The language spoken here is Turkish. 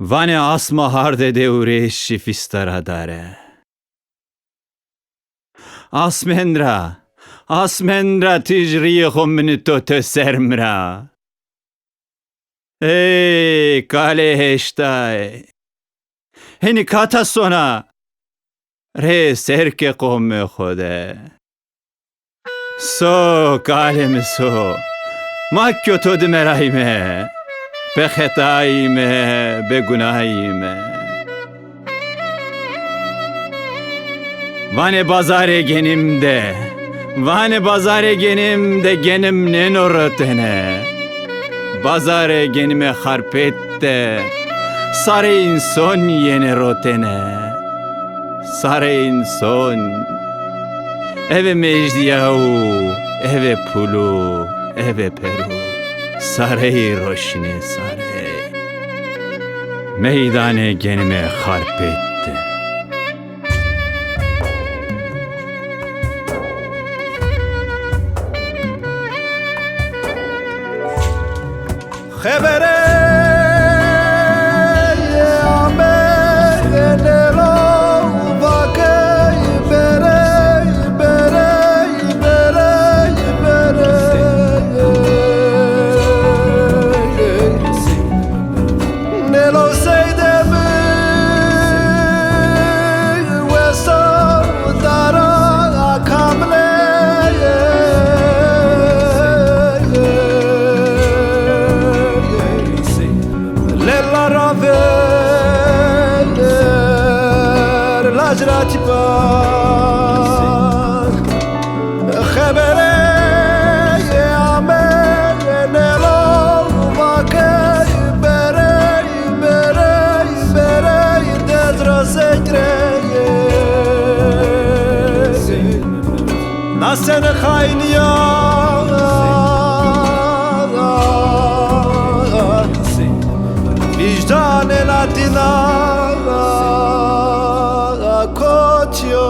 Vane asma harde deure fistara dare. Asmendra tijrihum min tote sermra. Ey kale heştay. Heni kata sona. Re serke komme khode. So kalem so. Makkyo tod merayme. Be khetayme, be gunayme. Vane bazare genimde genim ne norotene. Bazare genime harpette, sare inson yene rotene. Sare inson, eve mecdiyahu, eve pulu, eve peru. Sare roşne sare. Meydane genime harpette. خبره آمدنلو واقعی نلو سیدمی وسو دارا کامله لاجرات بار خبره عمل نلو واقعی بری ددرس گره نسن خاینیا وجدان لاتینا Kotyo